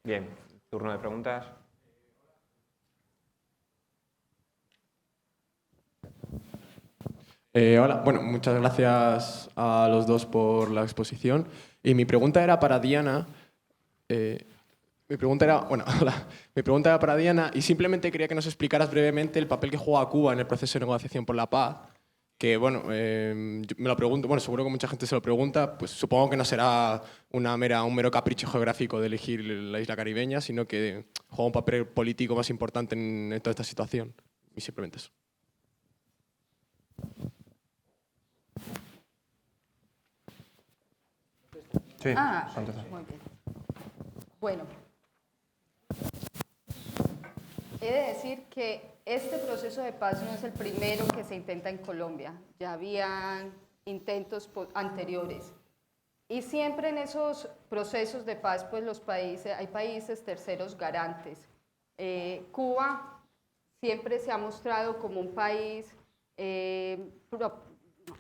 Bien, turno de preguntas. Hola, bueno, muchas gracias a los dos por la exposición. Y mi pregunta era para Diana. Mi pregunta era, bueno, hola. Mi pregunta era para Diana y simplemente quería que nos explicaras brevemente el papel que juega Cuba en el proceso de negociación por la paz. Que, bueno, yo me lo pregunto, bueno, seguro que mucha gente se lo pregunta, pues supongo que no será un mero capricho geográfico de elegir la isla caribeña, sino que juega un papel político más importante en toda esta situación. Y simplemente eso. Sí, Muy bien. Bueno, he de decir que este proceso de paz no es el primero que se intenta en Colombia. Ya habían intentos anteriores. Y siempre en esos procesos de paz, pues hay países terceros garantes. Cuba siempre se ha mostrado como un país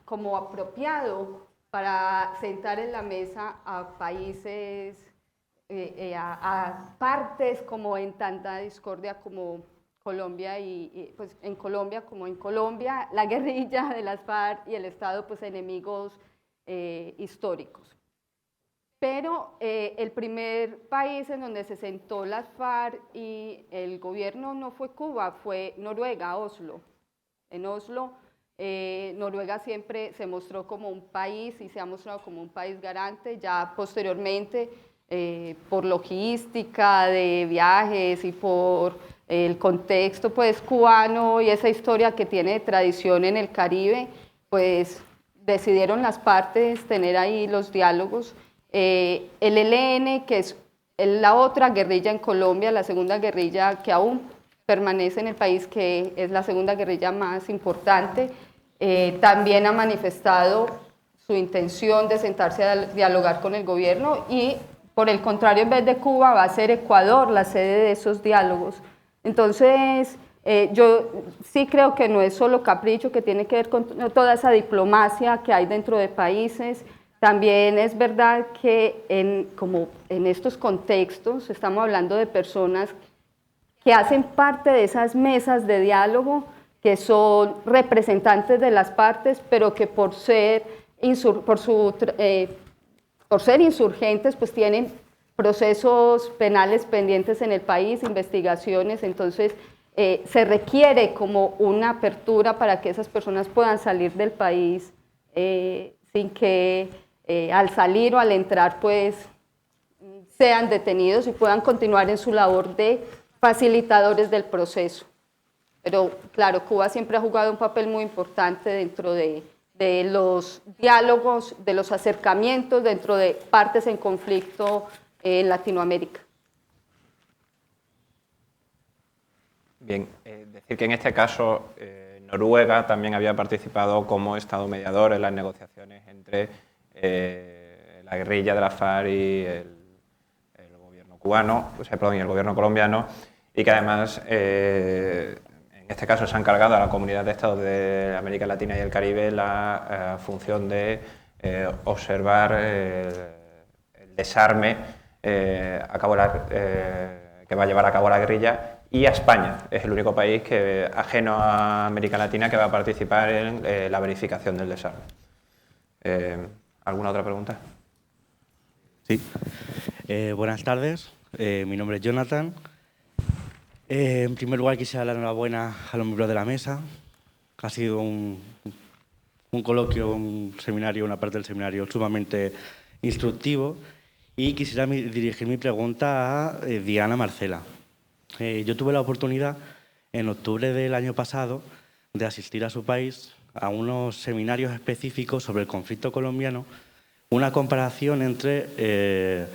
como apropiado para sentar en la mesa a países, a partes como en tanta discordia como Colombia y pues en Colombia como en Colombia, la guerrilla de las FARC y el Estado, pues enemigos históricos. Pero el primer país en donde se sentó las FARC y el gobierno no fue Cuba, fue Noruega, Oslo. En Oslo, Noruega siempre se mostró como un país y se ha mostrado como un país garante, ya posteriormente por logística de viajes y por el contexto pues cubano y esa historia que tiene de tradición en el Caribe, pues decidieron las partes tener ahí los diálogos. El ELN, que es la otra guerrilla en Colombia, la segunda guerrilla que aún permanece en el país, que es la segunda guerrilla más importante, también ha manifestado su intención de sentarse a dialogar con el gobierno y, por el contrario, en vez de Cuba, va a ser Ecuador la sede de esos diálogos. Entonces, yo sí creo que no es solo capricho, que tiene que ver con toda esa diplomacia que hay dentro de países. También es verdad que como en estos contextos estamos hablando de personas que hacen parte de esas mesas de diálogo, que son representantes de las partes, pero que por ser insurgentes, pues tienen procesos penales pendientes en el país, investigaciones, entonces se requiere como una apertura para que esas personas puedan salir del país sin que al salir o al entrar pues sean detenidos y puedan continuar en su labor de facilitadores del proceso. Pero claro, Cuba siempre ha jugado un papel muy importante dentro de los diálogos, de los acercamientos, dentro de partes en conflicto en Latinoamérica. Bien, decir que en este caso Noruega también había participado como Estado mediador en las negociaciones entre la guerrilla de la FARC y el gobierno cubano, perdón, y el gobierno colombiano, y que además en este caso se ha encargado a la Comunidad de Estados de América Latina y el Caribe la función de observar el desarme que va a llevar a cabo la guerrilla, y a España. Es el único país ajeno a América Latina que va a participar en la verificación del desarme. ¿Alguna otra pregunta? Sí. Buenas tardes. Mi nombre es Jonathan. En primer lugar, quisiera dar la enhorabuena a los miembros de la mesa. Ha sido un coloquio, un seminario, una parte del seminario sumamente instructivo. Y quisiera dirigir mi pregunta a Diana Marcela. Yo tuve la oportunidad, en octubre del año pasado, de asistir a su país a unos seminarios específicos sobre el conflicto colombiano, una comparación entre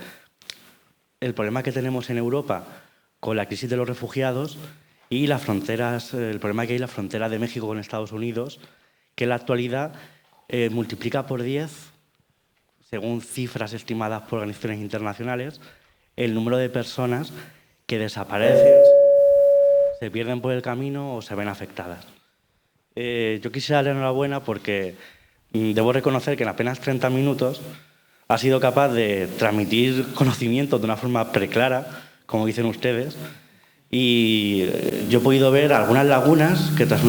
el problema que tenemos en Europa con la crisis de los refugiados y las fronteras, el problema que hay en la frontera de México con Estados Unidos, que en la actualidad multiplica por 10, según cifras estimadas por organizaciones internacionales, el número de personas que desaparecen, se pierden por el camino o se ven afectadas. Yo quisiera darle enhorabuena porque debo reconocer que en apenas 30 minutos ha sido capaz de transmitir conocimientos de una forma preclara, como dicen ustedes, y yo he podido ver algunas lagunas que tras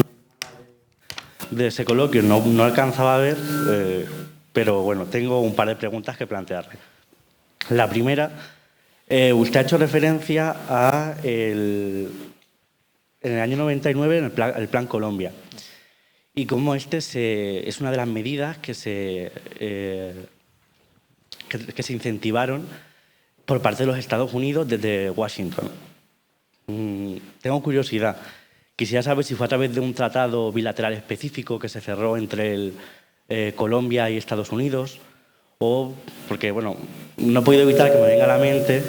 de ese coloquio no alcanzaba a ver, pero bueno, tengo un par de preguntas que plantearle. La primera, usted ha hecho referencia a en el año 99 en el Plan Colombia, y cómo es una de las medidas que se incentivaron por parte de los Estados Unidos desde Washington. Tengo curiosidad. Quisiera saber si fue a través de un tratado bilateral específico que se cerró entre Colombia y Estados Unidos, o porque, bueno, no he podido evitar que me venga a la mente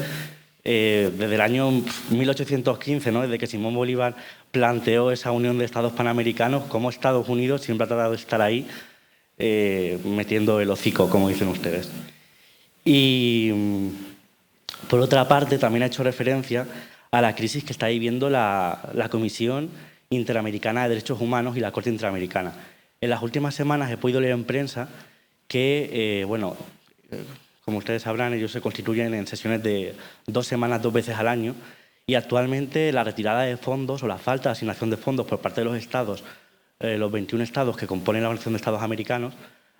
desde el año 1815, ¿no? Desde que Simón Bolívar planteó esa unión de estados panamericanos, cómo Estados Unidos siempre ha tratado de estar ahí metiendo el hocico, como dicen ustedes. Y por otra parte, también ha hecho referencia a la crisis que está viviendo la Comisión Interamericana de Derechos Humanos y la Corte Interamericana. En las últimas semanas he podido leer en prensa que, como ustedes sabrán, ellos se constituyen en sesiones de 2 semanas, 2 veces al año, y actualmente la retirada de fondos o la falta de asignación de fondos por parte de los estados, los 21 estados que componen la Organización de Estados Americanos,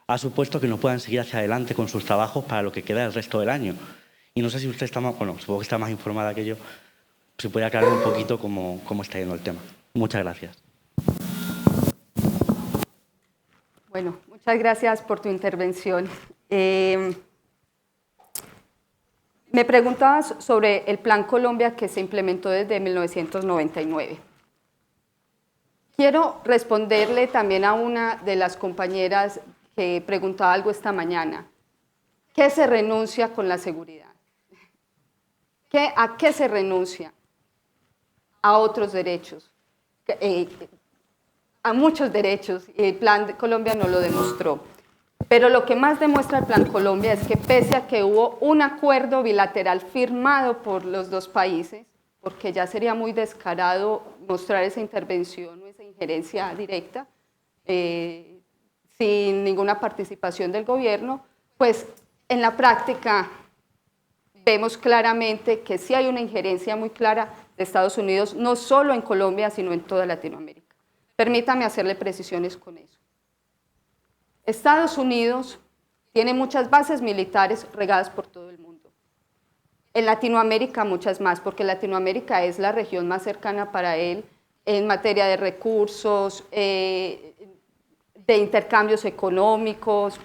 ha supuesto que no puedan seguir hacia adelante con sus trabajos para lo que queda del resto del año. Y no sé si usted está más, bueno, supongo que está más informada que yo, si puede aclarar un poquito cómo está yendo el tema. Muchas gracias. Bueno, muchas gracias por tu intervención. Me preguntabas sobre el Plan Colombia que se implementó desde 1999. Quiero responderle también a una de las compañeras que preguntaba algo esta mañana. ¿Qué se renuncia con la seguridad? ¿A qué se renuncia? A otros derechos, a muchos derechos, y el Plan de Colombia no lo demostró. Pero lo que más demuestra el Plan Colombia es que pese a que hubo un acuerdo bilateral firmado por los dos países, porque ya sería muy descarado mostrar esa intervención o esa injerencia directa, sin ninguna participación del gobierno, pues en la práctica vemos claramente que sí hay una injerencia muy clara de Estados Unidos, no solo en Colombia, sino en toda Latinoamérica. Permítame hacerle precisiones con eso. Estados Unidos tiene muchas bases militares regadas por todo el mundo. En Latinoamérica muchas más, porque Latinoamérica es la región más cercana para él en materia de recursos, de intercambios económicos.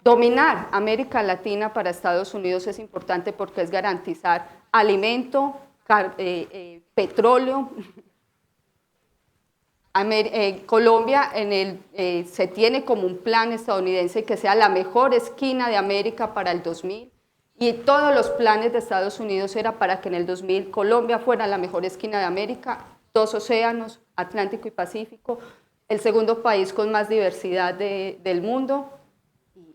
Dominar América Latina para Estados Unidos es importante porque es garantizar alimento, petróleo. Colombia se tiene como un plan estadounidense que sea la mejor esquina de América para el 2000, y todos los planes de Estados Unidos era para que en el 2000 Colombia fuera la mejor esquina de América, 2 océanos, Atlántico y Pacífico, el segundo país con más diversidad del mundo.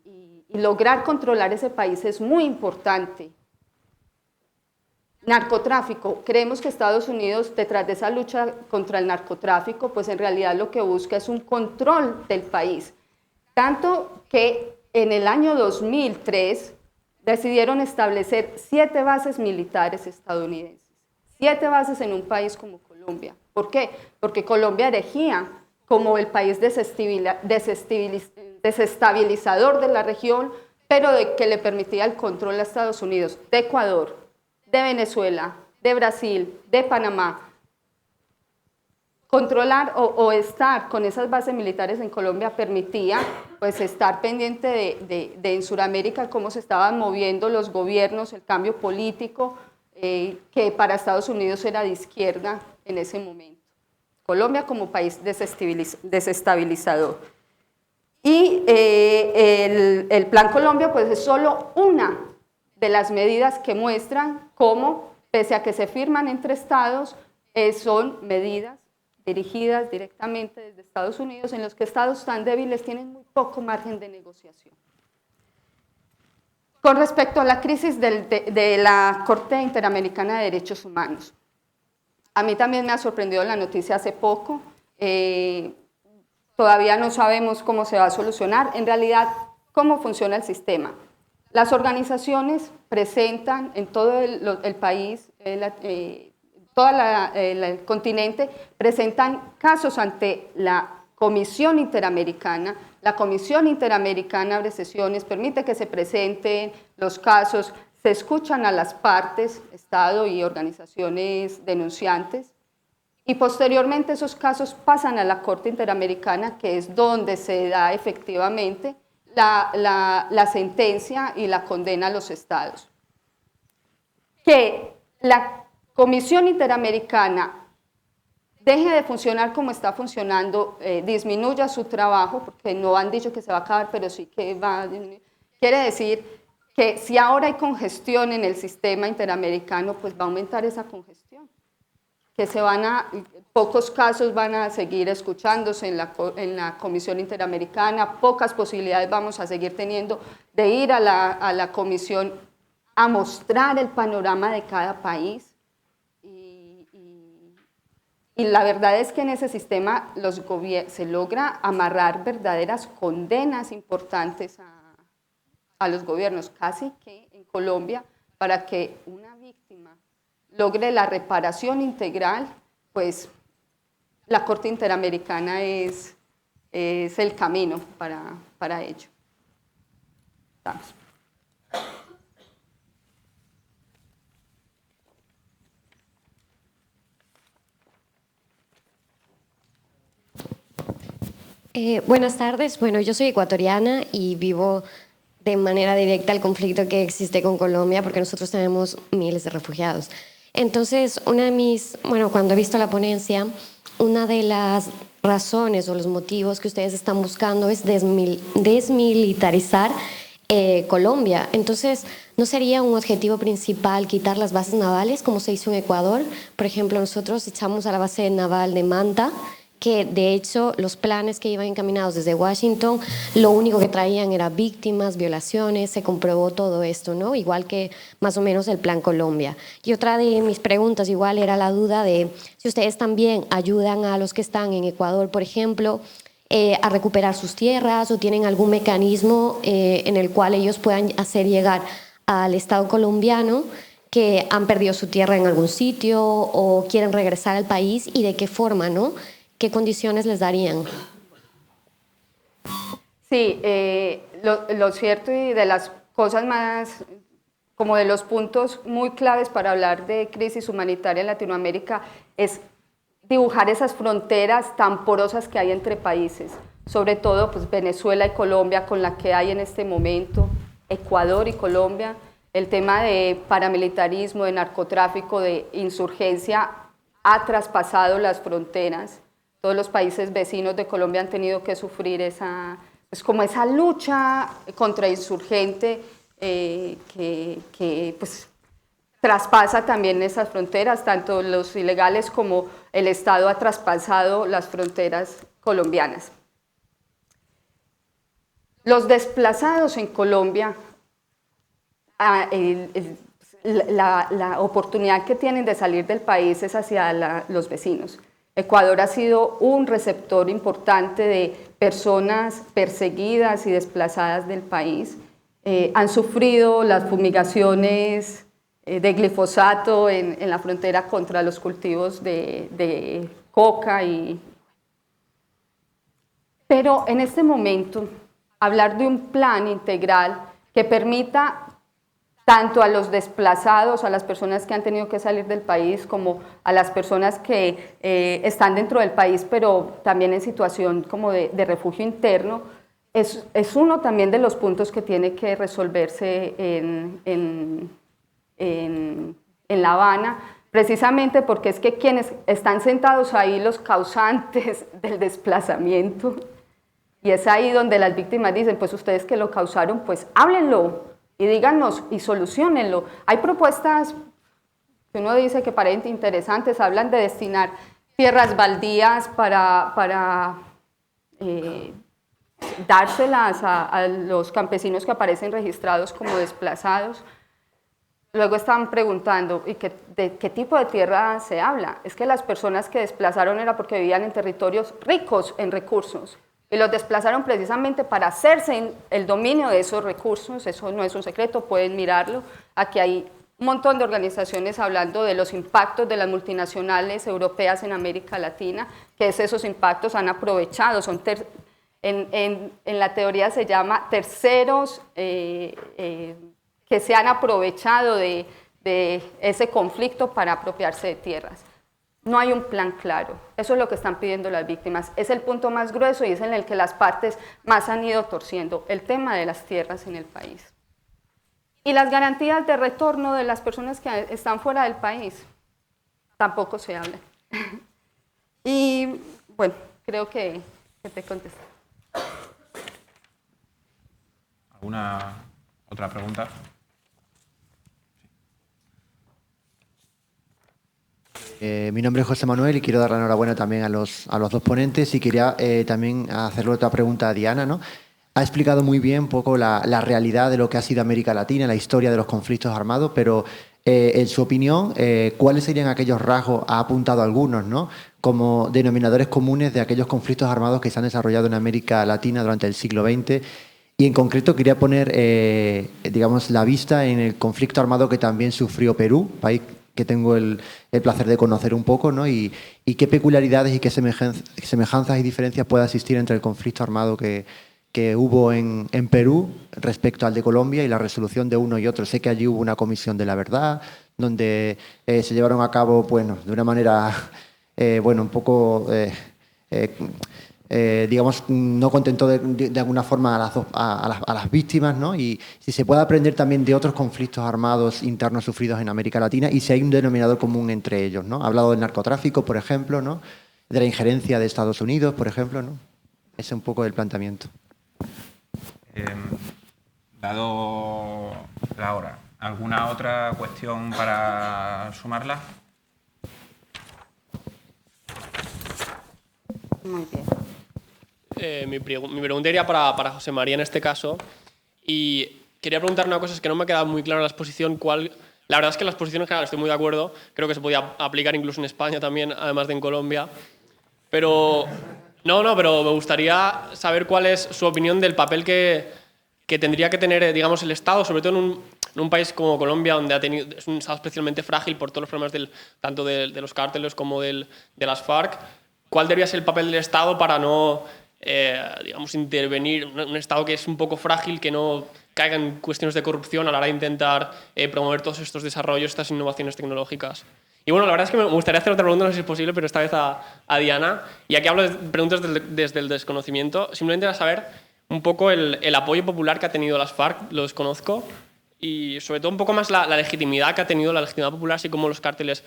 Y lograr controlar ese país es muy importante. Narcotráfico. Creemos que Estados Unidos, detrás de esa lucha contra el narcotráfico, pues en realidad lo que busca es un control del país. Tanto que en el año 2003 decidieron establecer 7 bases militares estadounidenses. 7 bases en un país como Colombia. ¿Por qué? Porque Colombia erigía como el país desestabilizador de la región, pero que le permitía el control a Estados Unidos, de Ecuador, de Venezuela, de Brasil, de Panamá. Controlar o estar con esas bases militares en Colombia permitía pues, estar pendiente de en Sudamérica cómo se estaban moviendo los gobiernos, el cambio político, que para Estados Unidos era de izquierda en ese momento. Colombia como país desestabilizador. Y el Plan Colombia pues, es solo una de las medidas que muestran cómo, pese a que se firman entre estados, son medidas dirigidas directamente desde Estados Unidos, en los que estados tan débiles tienen muy poco margen de negociación. Con respecto a la crisis de la Corte Interamericana de Derechos Humanos, a mí también me ha sorprendido la noticia hace poco. Todavía no sabemos cómo se va a solucionar. En realidad, ¿cómo funciona el sistema? Las organizaciones presentan en todo el país, todo el continente, presentan casos ante la Comisión Interamericana. La Comisión Interamericana abre sesiones, permite que se presenten los casos, se escuchan a las partes, Estado y organizaciones denunciantes, y posteriormente esos casos pasan a la Corte Interamericana, que es donde se da efectivamente la sentencia y la condena a los estados. Que la Comisión Interamericana deje de funcionar como está funcionando, disminuya su trabajo, porque no han dicho que se va a acabar, pero sí que va a disminuir. Quiere decir que si ahora hay congestión en el sistema interamericano, pues va a aumentar esa congestión. Que pocos casos van a seguir escuchándose en la Comisión Interamericana, pocas posibilidades vamos a seguir teniendo de ir a la Comisión a mostrar el panorama de cada país. Y la verdad es que en ese sistema se logra amarrar verdaderas condenas importantes a los gobiernos, casi que en Colombia, para que una víctima logre la reparación integral, pues la Corte Interamericana es el camino para ello. Vamos. Buenas tardes. Bueno, yo soy ecuatoriana y vivo de manera directa el conflicto que existe con Colombia porque nosotros tenemos miles de refugiados. Entonces, cuando he visto la ponencia, una de las razones o los motivos que ustedes están buscando es desmilitarizar Colombia. Entonces, ¿no sería un objetivo principal quitar las bases navales como se hizo en Ecuador? Por ejemplo, nosotros echamos a la base naval de Manta, que de hecho los planes que iban encaminados desde Washington, lo único que traían era víctimas, violaciones, se comprobó todo esto, ¿no? Igual que más o menos el Plan Colombia. Y otra de mis preguntas igual era la duda de si ustedes también ayudan a los que están en Ecuador, por ejemplo, a recuperar sus tierras o tienen algún mecanismo en el cual ellos puedan hacer llegar al Estado colombiano que han perdido su tierra en algún sitio o quieren regresar al país y de qué forma, ¿no? ¿Qué condiciones les darían? Sí, lo cierto y de las cosas más, como de los puntos muy claves para hablar de crisis humanitaria en Latinoamérica es dibujar esas fronteras tan porosas que hay entre países, sobre todo pues, Venezuela y Colombia con la que hay en este momento, Ecuador y Colombia, el tema de paramilitarismo, de narcotráfico, de insurgencia ha traspasado las fronteras. Todos los países vecinos de Colombia han tenido que sufrir esa lucha contra insurgente que pues, traspasa también esas fronteras, tanto los ilegales como el Estado ha traspasado las fronteras colombianas. Los desplazados en Colombia, la oportunidad que tienen de salir del país es hacia los vecinos. Ecuador ha sido un receptor importante de personas perseguidas y desplazadas del país. Han sufrido las fumigaciones de glifosato en la frontera contra los cultivos de coca. Pero en este momento, hablar de un plan integral que permita tanto a los desplazados, a las personas que han tenido que salir del país, como a las personas que están dentro del país, pero también en situación como de refugio interno, es uno también de los puntos que tiene que resolverse en La Habana, precisamente porque es que quienes están sentados ahí, los causantes del desplazamiento, y es ahí donde las víctimas dicen, pues ustedes que lo causaron, pues háblenlo, y díganos y solucionenlo. Hay propuestas que uno dice que parecen interesantes, hablan de destinar tierras baldías para dárselas a los campesinos que aparecen registrados como desplazados. Luego están preguntando, ¿y de qué tipo de tierra se habla? Es que las personas que desplazaron era porque vivían en territorios ricos en recursos, y los desplazaron precisamente para hacerse el dominio de esos recursos. Eso no es un secreto, pueden mirarlo. Aquí hay un montón de organizaciones hablando de los impactos de las multinacionales europeas en América Latina, que esos impactos han aprovechado, en la teoría se llama terceros que se han aprovechado de ese conflicto para apropiarse de tierras. No hay un plan claro, eso es lo que están pidiendo las víctimas, es el punto más grueso y es en el que las partes más han ido torciendo, el tema de las tierras en el país. Y las garantías de retorno de las personas que están fuera del país, tampoco se habla. Y bueno, creo que te contesté. ¿Alguna otra pregunta? Mi nombre es José Manuel y quiero dar la enhorabuena también a los dos ponentes y quería también hacerle otra pregunta a Diana, ¿no? Ha explicado muy bien un poco la realidad de lo que ha sido América Latina, la historia de los conflictos armados, pero en su opinión, ¿cuáles serían aquellos rasgos, ha apuntado algunos, ¿no?, como denominadores comunes de aquellos conflictos armados que se han desarrollado en América Latina durante el siglo XX? Y en concreto quería poner, digamos, la vista en el conflicto armado que también sufrió Perú, país que tengo el placer de conocer un poco, ¿no? Y qué peculiaridades y qué semejanzas y diferencias puede existir entre el conflicto armado que hubo en Perú respecto al de Colombia y la resolución de uno y otro. Sé que allí hubo una comisión de la verdad, donde se llevaron a cabo, bueno, de una manera, bueno, un poco, digamos, no contentó de alguna forma a las víctimas, ¿no? Y si se puede aprender también de otros conflictos armados internos sufridos en América Latina y si hay un denominador común entre ellos, ¿no? Ha hablado del narcotráfico, por ejemplo, ¿no?, de la injerencia de Estados Unidos, por ejemplo, ¿no? Ese es un poco el planteamiento. Dado la hora, ¿alguna otra cuestión para sumarla? Muy bien. Mi pregunta iría para José María en este caso. Y quería preguntar una cosa, es que no me ha quedado muy claro la exposición. La verdad es que la exposición en general estoy muy de acuerdo. Creo que se podía aplicar incluso en España también, además de en Colombia. Pero pero me gustaría saber cuál es su opinión del papel que tendría que tener, digamos, el Estado, sobre todo en un país como Colombia, donde es un Estado especialmente frágil por todos los problemas tanto de los cárteles como de las FARC. ¿Cuál debería ser el papel del Estado para no, digamos, intervenir? Un Estado que es un poco frágil, que no caiga en cuestiones de corrupción a la hora de intentar promover todos estos desarrollos, estas innovaciones tecnológicas. Y bueno, la verdad es que me gustaría hacer otra pregunta, no sé si es posible, pero esta vez a Diana. Y aquí hablo de preguntas desde el desconocimiento. Simplemente para saber un poco el apoyo popular que ha tenido las FARC, lo desconozco, y sobre todo un poco más la legitimidad que ha tenido, la legitimidad popular, así como los cárteles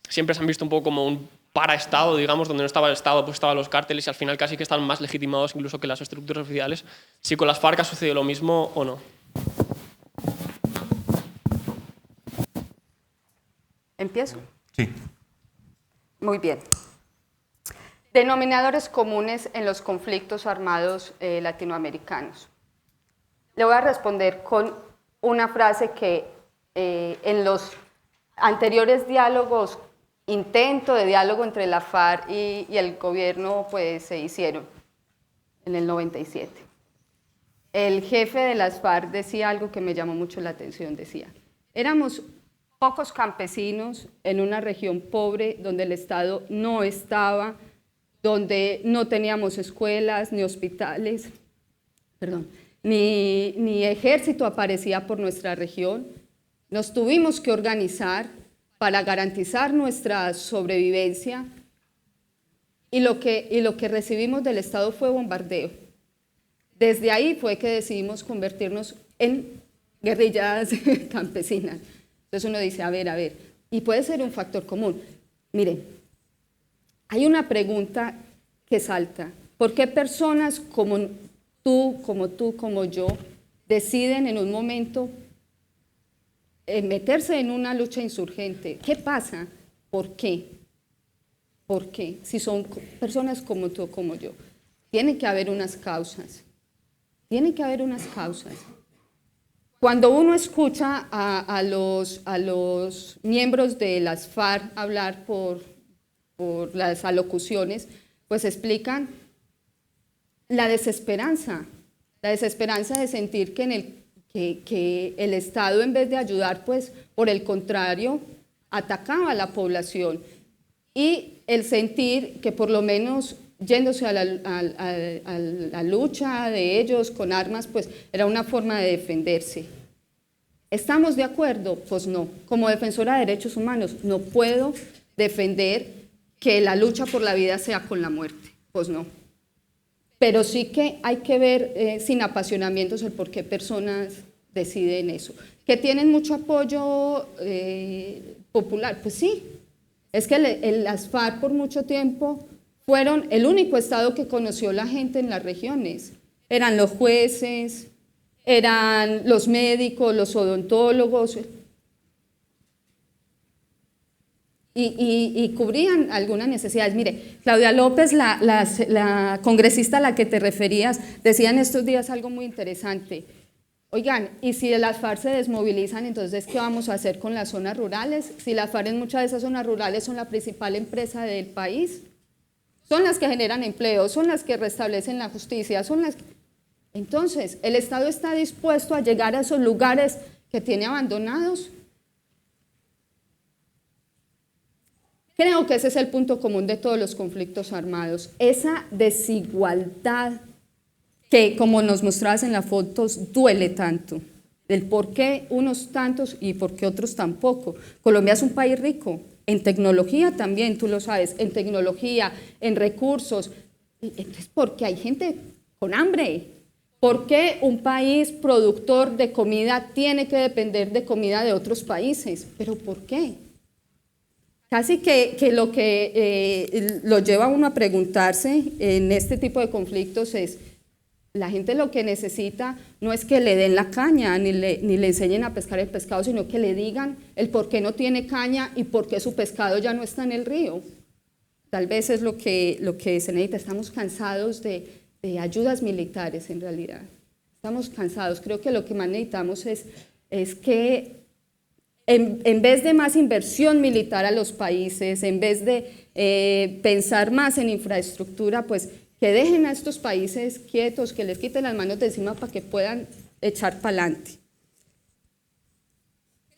siempre se han visto un poco como un paraestado, digamos, donde no estaba el Estado, pues estaban los cárteles y al final casi que están más legitimados incluso que las estructuras oficiales. Si con las FARC ha sucedido lo mismo o no. ¿Empiezo? Sí. Muy bien. Denominadores comunes en los conflictos armados latinoamericanos. Le voy a responder con una frase que en los anteriores diálogos, intento de diálogo entre la FARC y el gobierno, pues se hicieron en el 97. El jefe de las FARC decía algo que me llamó mucho la atención, decía, éramos pocos campesinos en una región pobre donde el Estado no estaba, donde no teníamos escuelas ni hospitales, ni ejército aparecía por nuestra región. Nos tuvimos que organizar para garantizar nuestra sobrevivencia y lo que recibimos del Estado fue bombardeo. Desde ahí fue que decidimos convertirnos en guerrillas campesinas. Entonces uno dice, a ver, y puede ser un factor común. Miren, hay una pregunta que salta. ¿Por qué personas como tú, como yo, deciden en un momento meterse en una lucha insurgente? ¿Qué pasa? ¿Por qué? ¿Por qué? Si son personas como tú, como yo. Tiene que haber unas causas. Tiene que haber unas causas. Cuando uno escucha a los miembros de las FARC hablar por las alocuciones, pues explican la desesperanza de sentir que el Estado, en vez de ayudar, pues por el contrario, atacaba a la población, y el sentir que por lo menos yéndose a la lucha de ellos con armas, pues era una forma de defenderse. ¿Estamos de acuerdo? Pues no. Como defensora de derechos humanos no puedo defender que la lucha por la vida sea con la muerte. Pues no. Pero sí que hay que ver sin apasionamientos el por qué personas deciden eso. ¿Que tienen mucho apoyo popular? Pues sí. Es que las FARC por mucho tiempo fueron el único estado que conoció la gente en las regiones. Eran los jueces, eran los médicos, los odontólogos, y cubrían algunas necesidades. Mire, Claudia López, la congresista a la que te referías, decía en estos días algo muy interesante. Oigan, y si las FARC se desmovilizan, entonces, ¿qué vamos a hacer con las zonas rurales? Si las FARC en muchas de esas zonas rurales son la principal empresa del país, son las que generan empleo, son las que restablecen la justicia, son las que... Entonces, ¿el Estado está dispuesto a llegar a esos lugares que tiene abandonados? Creo que ese es el punto común de todos los conflictos armados, esa desigualdad que, como nos mostrabas en las fotos, duele tanto, el por qué unos tantos y por qué otros tampoco. Colombia es un país rico, en tecnología también, tú lo sabes, en tecnología, en recursos. Entonces, ¿por qué hay gente con hambre? ¿Por qué un país productor de comida tiene que depender de comida de otros países? ¿Pero por qué? Casi que lo que lo lleva a uno a preguntarse en este tipo de conflictos es, la gente lo que necesita no es que le den la caña ni le enseñen a pescar el pescado, sino que le digan el por qué no tiene caña y por qué su pescado ya no está en el río. Tal vez es lo que se necesita. Estamos cansados de ayudas militares, en realidad. Estamos cansados. Creo que lo que más necesitamos es que en vez de más inversión militar a los países, en vez de pensar más en infraestructura, pues que dejen a estos países quietos, que les quiten las manos de encima para que puedan echar para adelante.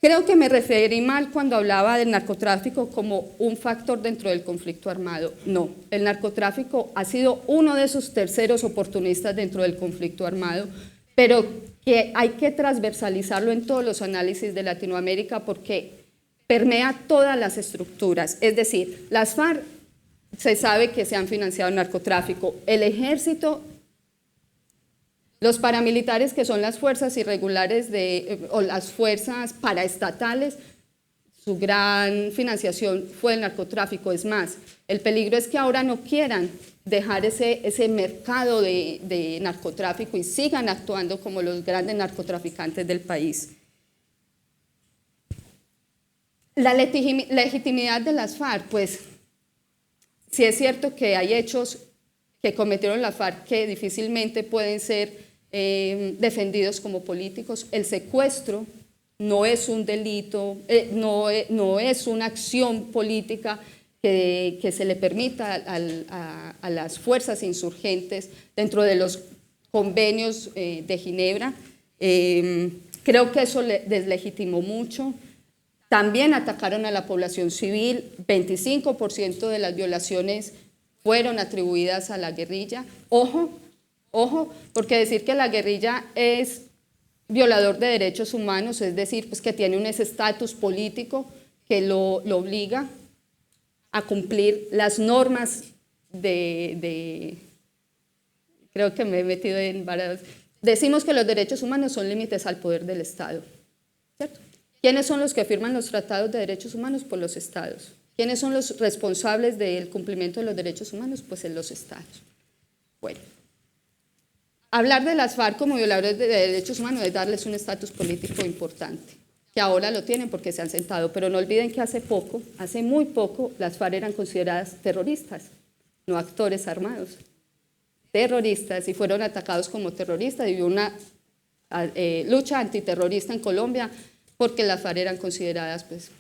Creo que me referí mal cuando hablaba del narcotráfico como un factor dentro del conflicto armado. No, el narcotráfico ha sido uno de esos terceros oportunistas dentro del conflicto armado, pero que hay que transversalizarlo en todos los análisis de Latinoamérica porque permea todas las estructuras. Es decir, las FARC se sabe que se han financiado el narcotráfico, el ejército, los paramilitares, que son las fuerzas irregulares o las fuerzas paraestatales, su gran financiación fue el narcotráfico. Es más, el peligro es que ahora no quieran dejar ese mercado de narcotráfico y sigan actuando como los grandes narcotraficantes del país. La legitimidad de las FARC, pues sí es cierto que hay hechos que cometieron las FARC que difícilmente pueden ser defendidos como políticos. El secuestro no es un delito, no es una acción política que se le permita a las fuerzas insurgentes dentro de los convenios de Ginebra. Creo que eso deslegitimó mucho. También atacaron a la población civil, 25% de las violaciones fueron atribuidas a la guerrilla. Ojo, porque decir que la guerrilla es violador de derechos humanos, es decir, pues que tiene ese estatus político que lo obliga a cumplir las normas creo que me he metido en varias. Decimos que los derechos humanos son límites al poder del Estado, ¿cierto? ¿Quiénes son los que firman los tratados de derechos humanos? Pues los estados. ¿Quiénes son los responsables del cumplimiento de los derechos humanos? Pues en los estados. Bueno, hablar de las FARC como violadores de derechos humanos es darles un estatus político importante, que ahora lo tienen porque se han sentado, pero no olviden que hace muy poco, las FARC eran consideradas terroristas, no actores armados, terroristas, y fueron atacados como terroristas, y hubo una lucha antiterrorista en Colombia porque las FARC eran consideradas pues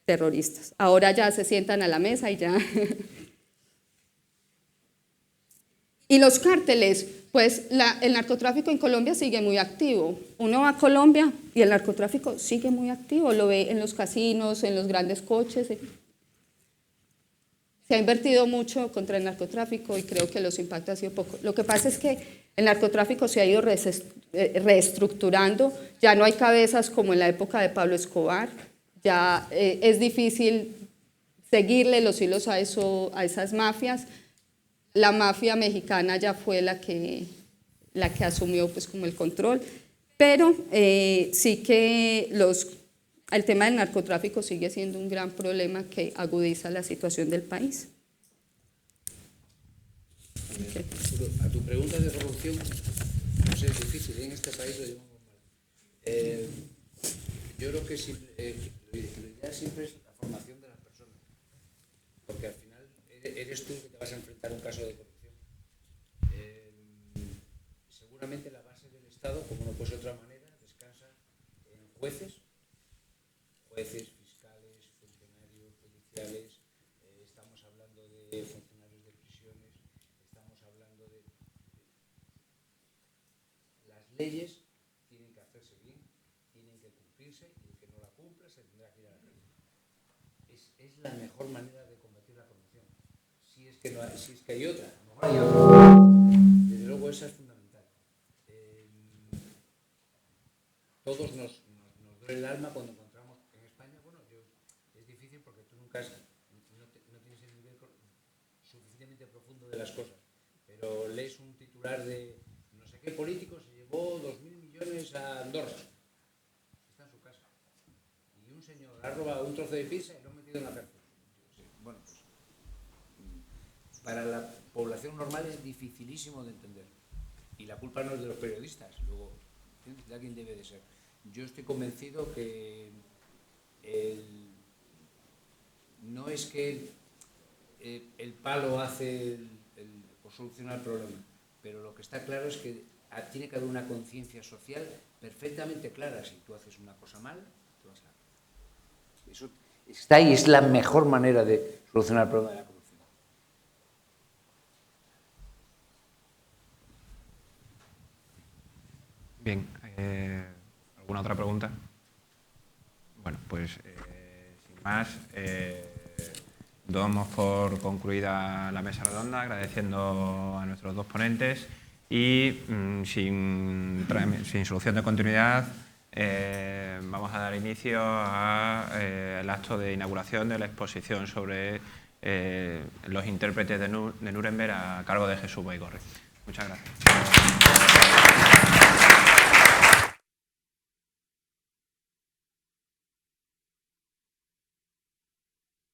terroristas. Ahora ya se sientan a la mesa y ya. Y los cárteles, pues el narcotráfico en Colombia sigue muy activo. Uno va a Colombia y el narcotráfico sigue muy activo, lo ve en los casinos, en los grandes coches. Se ha invertido mucho contra el narcotráfico y creo que los impactos han sido pocos. Lo que pasa es que el narcotráfico se ha ido reestructurando, ya no hay cabezas como en la época de Pablo Escobar, ya es difícil seguirle los hilos a esas mafias. La mafia mexicana ya fue la que asumió pues como el control, pero sí que el tema del narcotráfico sigue siendo un gran problema que agudiza la situación del país. Okay. A tu pregunta de corrupción, no sé, es difícil, en este país lo llevamos mal. Yo creo que lo ideal siempre es la formación de las personas, porque al final eres tú que te vas a enfrentar a un caso de corrupción. Seguramente la base del Estado, como no puede ser de otra manera, descansa en jueces, fiscales, funcionarios judiciales, estamos hablando de funcionarios de prisiones, estamos hablando de... Las leyes tienen que hacerse bien, tienen que cumplirse, y el que no la cumpla se tendrá que ir a la cárcel. Es la mejor manera de combatir la corrupción. Si es que hay otra, a lo mejor hay otra. Desde luego esa es fundamental. Todos nos duele el alma cuando encontramos en España, es difícil porque tú nunca no tienes el nivel suficientemente profundo de las cosas, pero lees un titular de no sé qué político se llevó 2.000 millones a Andorra, está en su casa, y un señor ha robado un trozo de pizza y lo ha metido en la cárcel. Bueno, pues para la población normal es dificilísimo de entender, y la culpa no es de los periodistas, luego de alguien debe de ser. Yo estoy convencido que no es que el palo hace o soluciona el problema, pero lo que está claro es que tiene que haber una conciencia social perfectamente clara. Si tú haces una cosa mal, te vas a la cárcel. Eso está ahí, es la mejor manera de solucionar el problema de la corrupción. Bien, ¿alguna otra pregunta? Bueno, pues sin más, damos por concluida la mesa redonda, agradeciendo a nuestros dos ponentes y sin solución de continuidad vamos a dar inicio al acto de inauguración de la exposición sobre los intérpretes de Nuremberg a cargo de Jesús Baigorri. Muchas gracias.